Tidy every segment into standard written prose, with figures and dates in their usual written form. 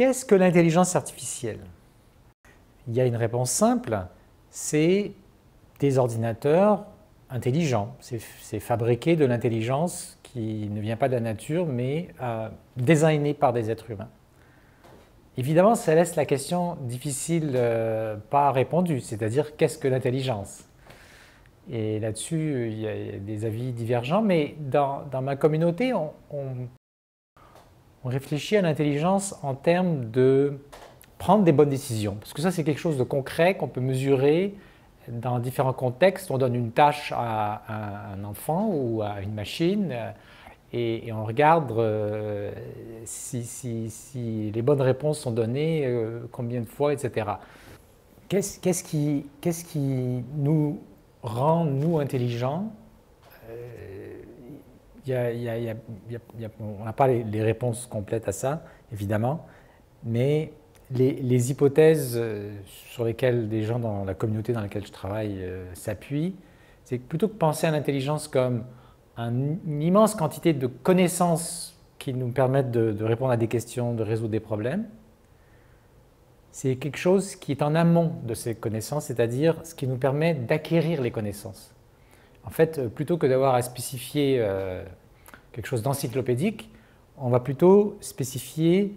Qu'est-ce que l'intelligence artificielle? Il y a une réponse simple, c'est des ordinateurs intelligents. C'est fabriquer de l'intelligence qui ne vient pas de la nature, mais designée par des êtres humains. Évidemment, ça laisse la question difficile, pas répondue, c'est-à-dire qu'est-ce que l'intelligence? Et là-dessus, il y a des avis divergents, mais dans ma communauté, on réfléchit à l'intelligence en termes de prendre des bonnes décisions. Parce que ça, c'est quelque chose de concret qu'on peut mesurer dans différents contextes. On donne une tâche à un enfant ou à une machine et on regarde si les bonnes réponses sont données, combien de fois, etc. Qu'est-ce qui nous rend, nous, intelligents? On n'a pas les réponses complètes à ça, évidemment, mais les hypothèses sur lesquelles des gens dans la communauté dans laquelle je travaille s'appuient, c'est que plutôt que penser à l'intelligence comme une immense quantité de connaissances qui nous permettent de répondre à des questions, de résoudre des problèmes, c'est quelque chose qui est en amont de ces connaissances, c'est-à-dire ce qui nous permet d'acquérir les connaissances. En fait, plutôt que d'avoir à spécifier quelque chose d'encyclopédique, on va plutôt spécifier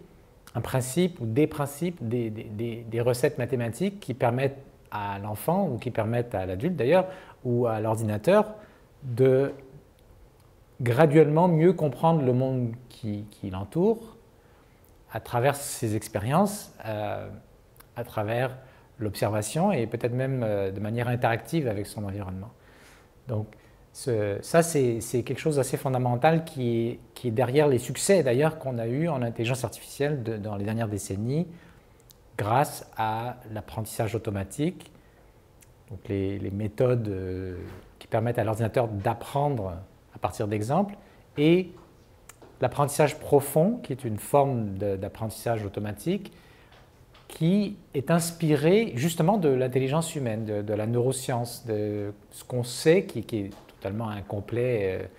un principe ou des principes, des recettes mathématiques qui permettent à l'enfant ou qui permettent à l'adulte d'ailleurs ou à l'ordinateur de graduellement mieux comprendre le monde qui l'entoure à travers ses expériences, à travers l'observation et peut-être même de manière interactive avec son environnement. Donc ça, c'est quelque chose d'assez fondamental qui est derrière les succès d'ailleurs qu'on a eu en intelligence artificielle dans les dernières décennies grâce à l'apprentissage automatique, donc les méthodes qui permettent à l'ordinateur d'apprendre à partir d'exemples et l'apprentissage profond qui est une forme d'apprentissage automatique qui est inspiré justement de l'intelligence humaine, de la neuroscience, de ce qu'on sait qui est totalement incomplet,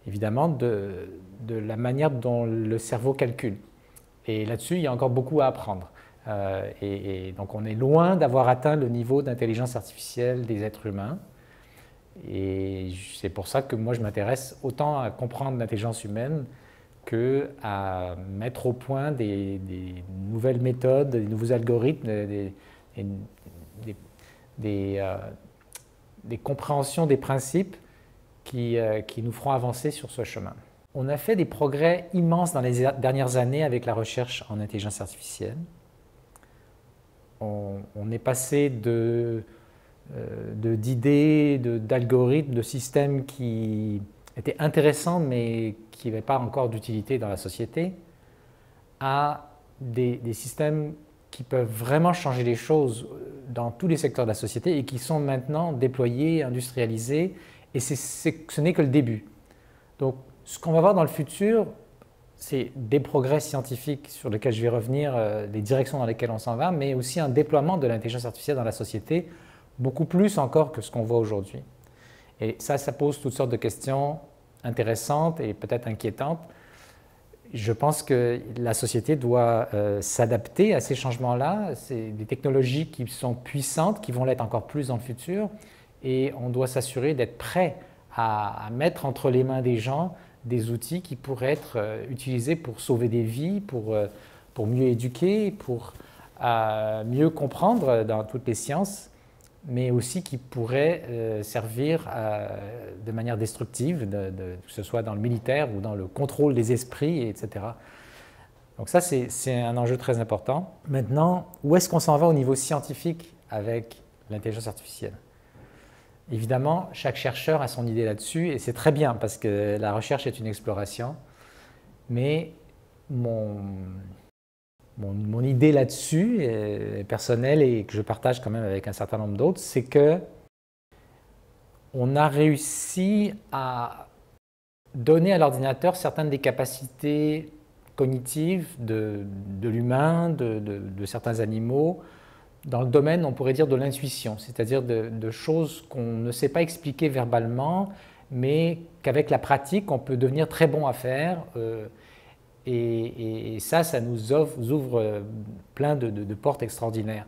évidemment, de la manière dont le cerveau calcule. Et là-dessus, il y a encore beaucoup à apprendre. Et donc, on est loin d'avoir atteint le niveau d'intelligence artificielle des êtres humains. Et c'est pour ça que moi, je m'intéresse autant à comprendre l'intelligence humaine qu'à mettre au point des nouvelles méthodes, des nouveaux algorithmes, des compréhensions des principes qui nous feront avancer sur ce chemin. On a fait des progrès immenses dans les dernières années avec la recherche en intelligence artificielle. On est passé d'idées, d'algorithmes, de systèmes qui étaient intéressants mais qui n'avaient pas encore d'utilité dans la société, à des systèmes qui peuvent vraiment changer les choses dans tous les secteurs de la société et qui sont maintenant déployés, industrialisés, et ce n'est que le début. Donc, ce qu'on va voir dans le futur, c'est des progrès scientifiques sur lesquels je vais revenir, les directions dans lesquelles on s'en va, mais aussi un déploiement de l'intelligence artificielle dans la société, beaucoup plus encore que ce qu'on voit aujourd'hui. Et ça pose toutes sortes de questions intéressantes et peut-être inquiétantes. Je pense que la société doit s'adapter à ces changements-là. C'est des technologies qui sont puissantes, qui vont l'être encore plus dans le futur, et on doit s'assurer d'être prêt à mettre entre les mains des gens des outils qui pourraient être utilisés pour sauver des vies, pour mieux éduquer, pour mieux comprendre dans toutes les sciences, mais aussi qui pourraient servir de manière destructive, que ce soit dans le militaire ou dans le contrôle des esprits, etc. Donc ça, c'est un enjeu très important. Maintenant, où est-ce qu'on s'en va au niveau scientifique avec l'intelligence artificielle? Évidemment, chaque chercheur a son idée là-dessus, et c'est très bien parce que la recherche est une exploration, mais mon idée là-dessus, personnelle et que je partage quand même avec un certain nombre d'autres, c'est que on a réussi à donner à l'ordinateur certaines des capacités cognitives de l'humain, de certains animaux, dans le domaine, on pourrait dire, de l'intuition, c'est-à-dire de choses qu'on ne sait pas expliquer verbalement, mais qu'avec la pratique, on peut devenir très bon à faire. Et ça nous ouvre plein de portes extraordinaires.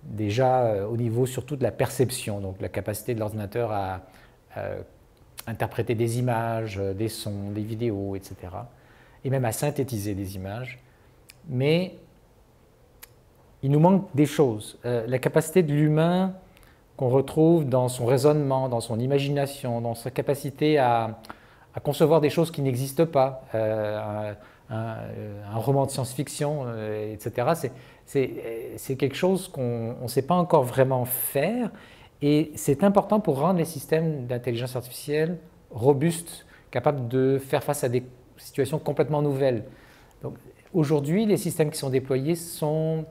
Déjà au niveau surtout de la perception, donc la capacité de l'ordinateur à interpréter des images, des sons, des vidéos, etc. Et même à synthétiser des images. Mais il nous manque des choses. La capacité de l'humain qu'on retrouve dans son raisonnement, dans son imagination, dans sa capacité à concevoir des choses qui n'existent pas, un roman de science-fiction, etc. C'est quelque chose qu'on ne sait pas encore vraiment faire, et c'est important pour rendre les systèmes d'intelligence artificielle robustes, capables de faire face à des situations complètement nouvelles. Donc, aujourd'hui, les systèmes qui sont déployés sont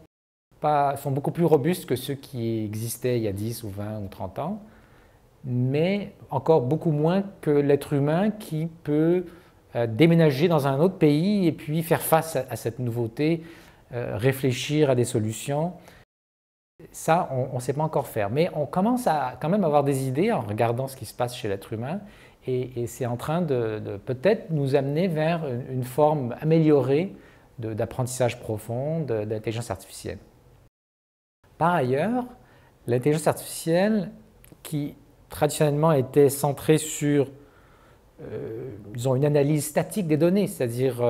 beaucoup plus robustes que ceux qui existaient il y a 10 ou 20 ou 30 ans, mais encore beaucoup moins que l'être humain qui peut déménager dans un autre pays et puis faire face à cette nouveauté, réfléchir à des solutions. Ça, on ne sait pas encore faire, mais on commence à quand même avoir des idées en regardant ce qui se passe chez l'être humain, et c'est en train de peut-être nous amener vers une forme améliorée d'apprentissage profond, d'intelligence artificielle. Par ailleurs, l'intelligence artificielle, qui traditionnellement était centrée sur disons, une analyse statique des données, c'est-à-dire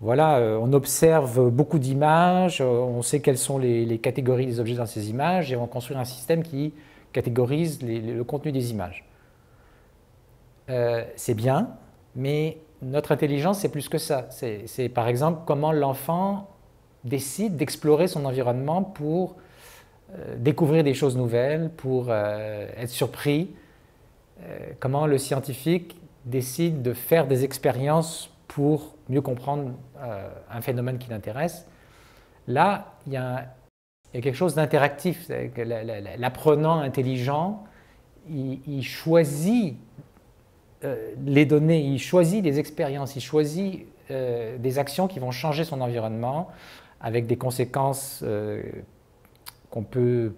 voilà, on observe beaucoup d'images, on sait quelles sont les catégories des objets dans ces images, et on construit un système qui catégorise le contenu des images. C'est bien, mais notre intelligence, c'est plus que ça. C'est par exemple comment l'enfant décide d'explorer son environnement pour découvrir des choses nouvelles, pour être surpris, comment le scientifique décide de faire des expériences pour mieux comprendre un phénomène qui l'intéresse. Là, il y a quelque chose d'interactif. L'apprenant intelligent, il choisit les données, il choisit les expériences, il choisit des actions qui vont changer son environnement avec des conséquences qu'on peut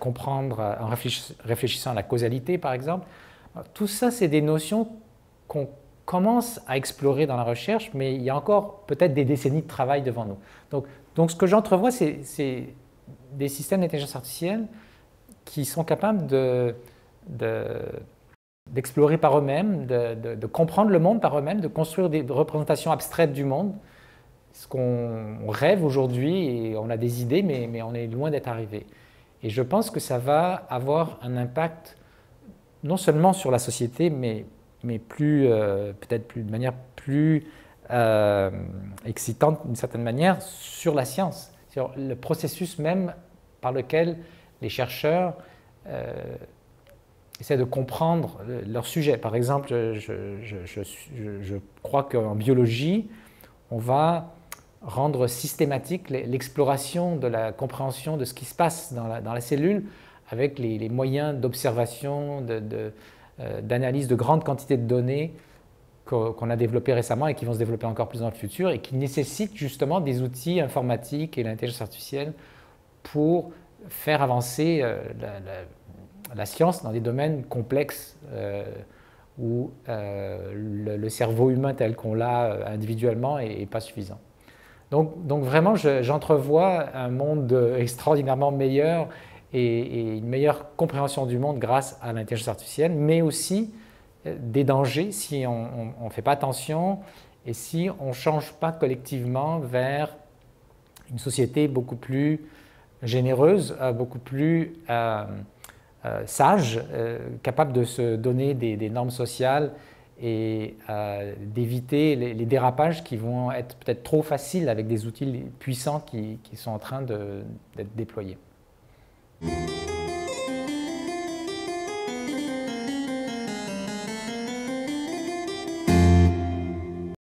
comprendre en réfléchissant à la causalité, par exemple. Tout ça, c'est des notions qu'on commence à explorer dans la recherche, mais il y a encore peut-être des décennies de travail devant nous. Donc ce que j'entrevois, c'est des systèmes d'intelligence artificielle qui sont capables d'explorer par eux-mêmes, de comprendre le monde par eux-mêmes, de construire des représentations abstraites du monde, ce qu'on rêve aujourd'hui, et on a des idées, mais on est loin d'être arrivé. Et je pense que ça va avoir un impact non seulement sur la société, mais peut-être de manière plus excitante d'une certaine manière, sur la science, sur le processus même par lequel les chercheurs essaient de comprendre leur sujet. Par exemple, je crois qu'en biologie, on va rendre systématique l'exploration de la compréhension de ce qui se passe dans la cellule avec les moyens d'observation, d'analyse de grandes quantités de données qu'on a développées récemment et qui vont se développer encore plus dans le futur, et qui nécessitent justement des outils informatiques et l'intelligence artificielle pour faire avancer la science dans des domaines complexes où le cerveau humain tel qu'on l'a individuellement n'est pas suffisant. Donc vraiment, j'entrevois un monde extraordinairement meilleur et une meilleure compréhension du monde grâce à l'intelligence artificielle, mais aussi des dangers si on ne fait pas attention et si on ne change pas collectivement vers une société beaucoup plus généreuse, beaucoup plus sage, capable de se donner des normes sociales et d'éviter les dérapages qui vont être peut-être trop faciles avec des outils puissants qui sont en train d'être déployés.